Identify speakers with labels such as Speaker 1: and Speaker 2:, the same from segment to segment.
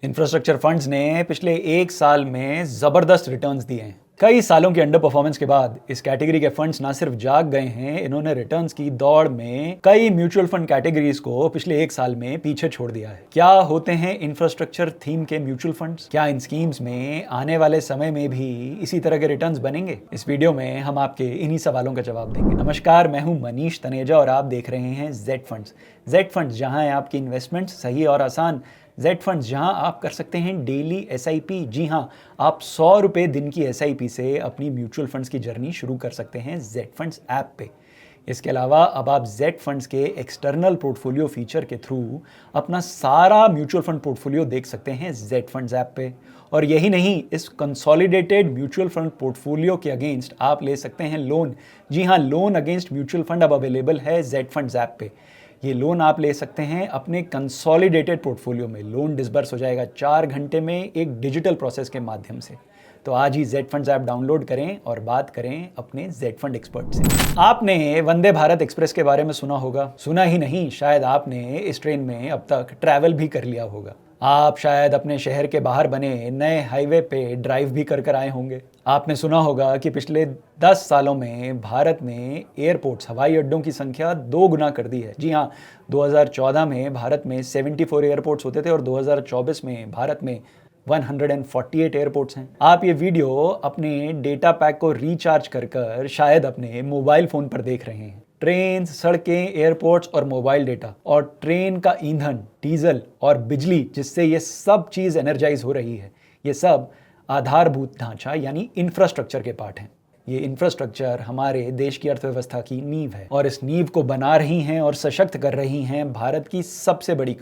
Speaker 1: Infrastructure funds ने पिछले एक साल में जबरदस्त रिटर्न्स दिए हैं। कई सालों की अंडर परफॉर्मेंस के बाद इस कैटेगरी के फंड्स ना सिर्फ जाग गए हैं, इन्होंने रिटर्न्स की दौड़ में कई म्यूचुअल फंड कैटेगरीज को पिछले एक साल में पीछे छोड़ दिया है। क्या होते हैं इंफ्रास्ट्रक्चर थीम के म्यूचुअल फंड्स? क्या इन स्कीम्स में आने वाले समय में भी इसी तरह के रिटर्न्स बनेंगे? इस वीडियो में हम आपके इन्हीं सवालों का जवाब देंगे। नमस्कार, मैं हूं मनीष तनेजा और आप देख रहे हैं जेड फंड्स। जेड फंड्स, जहां है आपकी इन्वेस्टमेंट सही और आसान। जेड फंड्स, जहां आप कर सकते हैं डेली एसआईपी। जी हां, आप 100 रुपये दिन की एसआईपी से अपनी म्यूचुअल फंड्स की जर्नी शुरू कर सकते हैं जेड फंड्स ऐप पे। इसके अलावा अब आप जेड फंड्स के एक्सटर्नल पोर्टफोलियो फीचर के थ्रू अपना सारा म्यूचुअल फंड पोर्टफोलियो देख सकते हैं जेड फंड्स ऐप पे। और यही नहीं, इस कंसोलिडेटेड म्यूचुअल फंड पोर्टफोलियो के अगेंस्ट आप ले सकते हैं लोन। जी हां, लोन अगेंस्ट म्यूचुअल फंड अब अवेलेबल है जेड फंड्स ऐप पे। ये लोन आप ले सकते हैं अपने कंसोलिडेटेड पोर्टफोलियो में। लोन डिसबर्स हो जाएगा 4 घंटे में एक डिजिटल प्रोसेस के माध्यम से। तो आज ही जेड फंड्स ऐप डाउनलोड करें और बात करें अपने जेड फंड एक्सपर्ट से। आपने वंदे भारत एक्सप्रेस के बारे में सुना होगा। सुना ही नहीं, शायद आपने इस ट्रेन में अब तक ट्रैवल भी कर लिया होगा। आप शायद अपने शहर के बाहर बने नए हाईवे पे ड्राइव भी कर आए होंगे। आपने सुना होगा कि पिछले 10 सालों में भारत ने एयरपोर्ट्स, हवाई अड्डों की संख्या 2 गुना कर दी है। जी हाँ, 2014 में भारत में 74 एयरपोर्ट्स होते थे और 2024 में भारत में 148 एयरपोर्ट्स हैं। आप ये वीडियो अपने डेटा पैक को रिचार्ज कर शायद अपने मोबाइल फोन पर देख रहे हैं। ट्रेन, सड़कें, एयरपोर्ट्स और मोबाइल डेटा, और ट्रेन का ईंधन, डीजल और बिजली जिससे ये सब चीज़ एनर्जाइज हो रही है, ये सब आधारभूत ढांचा यानी इंफ्रास्ट्रक्चर के पार्ट हैं। ये इंफ्रास्ट्रक्चर हमारे देश की अर्थव्यवस्था की नींव है और इस नींव को बना रही हैं और सशक्त कर रही हैं भारत की सबसे बड़ी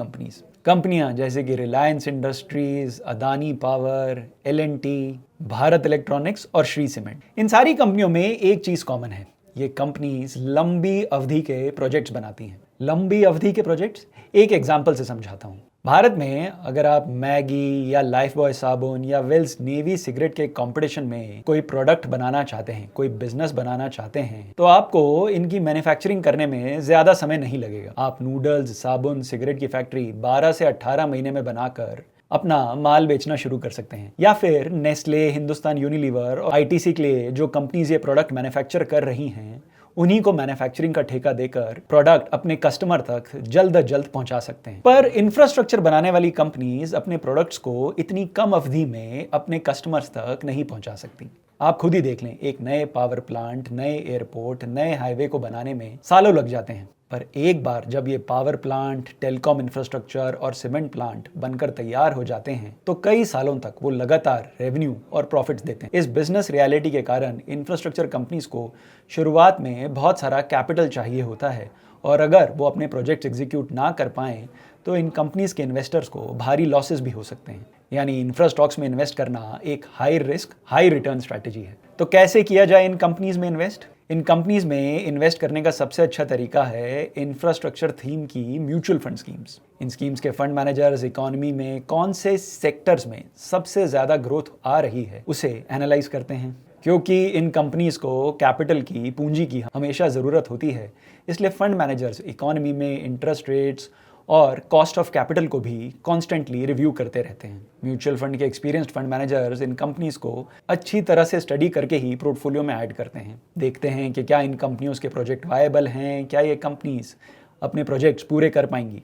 Speaker 1: कंपनियां जैसे कि Reliance industries, Adani power, L&T, Bharat electronics और श्री सीमेंट। इन सारी कंपनियों में एक चीज कॉमन है, ये कंपनीज लंबी अवधि के प्रोजेक्ट्स बनाती हैं। लंबी अवधि के प्रोजेक्ट्स, एक एग्जांपल से समझाता हूं। भारत में अगर आप मैगी या लाइफ बॉय साबुन या वेल्स नेवी सिगरेट के कंपटीशन में कोई प्रोडक्ट बनाना चाहते हैं, कोई बिजनेस बनाना चाहते हैं, तो आपको इनकी मैन्युफैक्चरिंग करने में ज्यादा समय नहीं लगेगा। आप नूडल्स, साबुन, सिगरेट की फैक्ट्री 12 से 18 महीने में बनाकर अपना माल बेचना शुरू कर सकते हैं। या फिर नेस्ले, हिंदुस्तान यूनिलीवर और आईटीसी के लिए जो कंपनीज ये प्रोडक्ट मैन्युफैक्चर कर रही हैं, उन्हीं को मैन्युफैक्चरिंग का ठेका देकर प्रोडक्ट अपने कस्टमर तक जल्द पहुंचा सकते हैं। पर इंफ्रास्ट्रक्चर बनाने वाली कंपनीज अपने प्रोडक्ट्स को इतनी कम अवधि में अपने कस्टमर्स तक नहीं पहुंचा सकती। आप खुद ही देख लें, एक नए पावर प्लांट, नए एयरपोर्ट, नए हाईवे को बनाने में सालों लग जाते हैं। पर एक बार जब ये पावर प्लांट, टेलीकॉम इंफ्रास्ट्रक्चर और सीमेंट प्लांट बनकर तैयार हो जाते हैं तो कई सालों तक वो लगातार रेवेन्यू और प्रॉफिट्स देते हैं। इस बिजनेस रियलिटी के कारण इंफ्रास्ट्रक्चर कंपनीज को शुरुआत में बहुत सारा कैपिटल चाहिए होता है और अगर वो अपने प्रोजेक्ट एग्जीक्यूट ना कर पाएं तो इन कंपनीज के इन्वेस्टर्स को भारी लॉसेस भी हो सकते हैं। यानी इंफ्रास्टॉक्स में इन्वेस्ट करना एक high risk high return strategy है। तो कैसे किया जाए इन कंपनीज में इन्वेस्ट? इन कंपनीज में इन्वेस्ट करने का सबसे अच्छा तरीका है इंफ्रास्ट्रक्चर थीम की म्यूचुअल फंड स्कीम्स। इन स्कीम्स के फंड मैनेजर्स इकोनॉमी में कौन से सेक्टर्स में सबसे ज्यादा ग्रोथ आ रही है उसे एनालाइज करते हैं। क्योंकि इन कंपनीज को कैपिटल की, पूंजी की हमेशा ज़रूरत होती है, इसलिए फंड मैनेजर्स इकोनॉमी में इंटरेस्ट रेट्स और कॉस्ट ऑफ कैपिटल को भी कॉन्स्टेंटली रिव्यू करते रहते हैं। म्यूचुअल फंड के एक्सपीरियंस्ड फंड मैनेजर्स इन कंपनीज को अच्छी तरह से स्टडी करके ही पोर्टफोलियो में ऐड करते हैं। देखते हैं कि क्या इन कंपनियों के प्रोजेक्ट वायबल हैं, क्या ये कंपनीज अपने प्रोजेक्ट्स पूरे कर पाएंगी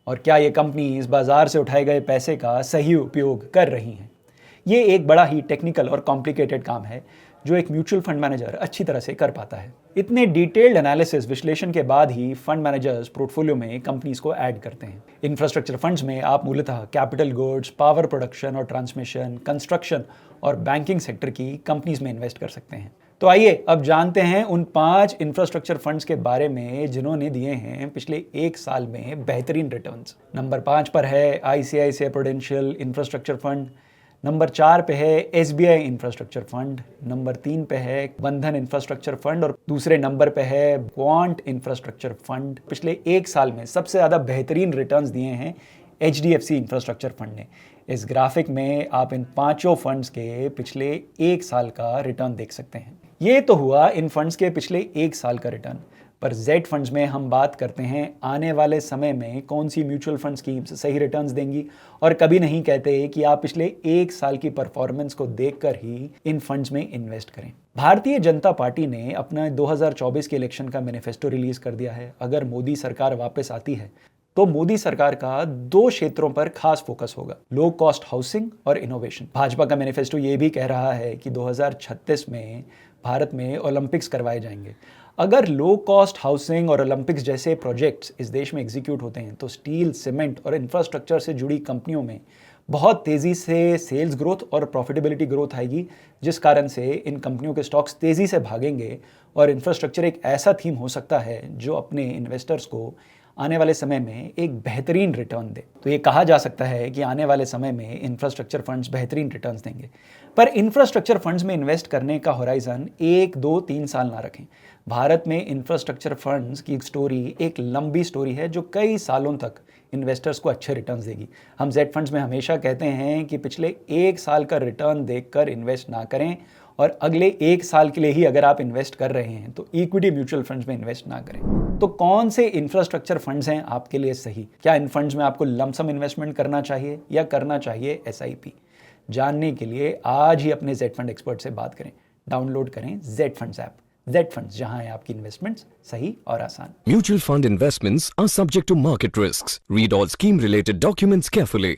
Speaker 1: और क्या ये कंपनीज बाजार से उठाए गए पैसे का सही उपयोग कर रही हैं। ये एक बड़ा ही टेक्निकल और कॉम्प्लिकेटेड काम है जो एक म्यूचुअल फंड मैनेजर अच्छी तरह से कर पाता है। इतने डिटेल्ड एनालिसिस, विश्लेषण के बाद ही फंड मैनेजर्स पोर्टफोलियो में कंपनीज को ऐड करते हैं। इंफ्रास्ट्रक्चर फंड्स में आप मूलतः कैपिटल गुड्स, पावर प्रोडक्शन और ट्रांसमिशन, कंस्ट्रक्शन और बैंकिंग सेक्टर की कंपनीज में इन्वेस्ट कर सकते हैं। तो आइए अब जानते हैं उन 5 इंफ्रास्ट्रक्चर फंड्स के बारे में जिन्होंने दिए हैं पिछले एक साल में बेहतरीन रिटर्न्स। नंबर 5 पर है ICICI prudential infrastructure fund. Number 4 पे है एसबीआई इंफ्रास्ट्रक्चर फंड। नंबर 3 पे है बंधन इंफ्रास्ट्रक्चर फंड और दूसरे नंबर पे है क्वांट इंफ्रास्ट्रक्चर फंड। पिछले एक साल में सबसे ज़्यादा बेहतरीन रिटर्न्स दिए हैं एचडीएफसी इंफ्रास्ट्रक्चर फंड ने। इस ग्राफिक में आप इन 5 फंड्स के पिछले एक साल का रिटर्न देख सकते हैं। ये तो हुआ इन फंड्स के पिछले एक साल का रिटर्न। पर जेड फंड्स में हम बात करते हैं आने वाले समय में कौन सी म्यूचुअल फंड स्कीम्स सही रिटर्न्स देंगी, और कभी नहीं कहते कि आप पिछले 1 साल की परफॉर्मेंस को देखकर ही इन फंड्स में इन्वेस्ट करें। भारतीय जनता पार्टी ने अपना 2024 के इलेक्शन का मैनिफेस्टो रिलीज कर दिया है। अगर मोदी सरकार वापस आती है तो मोदी सरकार का 2 क्षेत्रों पर खास फोकस होगा, लो कॉस्ट हाउसिंग और इनोवेशन। भाजपा का मैनिफेस्टो ये भी कह रहा है कि 2036 में भारत में ओलंपिक्स करवाए जाएंगे। अगर लो कॉस्ट हाउसिंग और ओलंपिक्स जैसे प्रोजेक्ट्स इस देश में एग्जीक्यूट होते हैं तो स्टील, सीमेंट और इंफ्रास्ट्रक्चर से जुड़ी कंपनियों में बहुत तेजी से सेल्स ग्रोथ और प्रॉफिटेबिलिटी ग्रोथ आएगी, जिस कारण से इन कंपनियों के स्टॉक्स तेजी से भागेंगे और इंफ्रास्ट्रक्चर एक ऐसा थीम हो सकता है जो अपने इन्वेस्टर्स को आने वाले समय में एक बेहतरीन रिटर्न दे। तो ये कहा जा सकता है कि आने वाले समय में इंफ्रास्ट्रक्चर फंड्स बेहतरीन रिटर्न्स देंगे। पर इंफ्रास्ट्रक्चर फंड्स में इन्वेस्ट करने का होराइजन 1, 2, 3 साल ना रखें। भारत में इंफ्रास्ट्रक्चर फंड्स की स्टोरी एक लंबी स्टोरी है जो कई सालों तक इन्वेस्टर्स को अच्छे रिटर्न्स देगी। हम जेड फंड्स में हमेशा कहते हैं कि पिछले 1 साल का रिटर्न देखकर इन्वेस्ट ना करें, और अगले 1 साल के लिए ही अगर आप इन्वेस्ट कर रहे हैं तो इक्विटी म्यूचुअल फंड्स में इन्वेस्ट ना करें। तो कौन से इंफ्रास्ट्रक्चर फंड्स हैं आपके लिए सही? क्या इन फंड्स में आपको लमसम इन्वेस्टमेंट करना चाहिए या करना चाहिए एसआईपी? जानने के लिए आज ही अपने जेड फंड एक्सपर्ट से बात करें। डाउनलोड करें Z funds app. Z funds, जहां है आपकी इन्वेस्टमेंट्स सही और आसान।
Speaker 2: Mutual fund investments are subject to market risks. Read all scheme related documents carefully.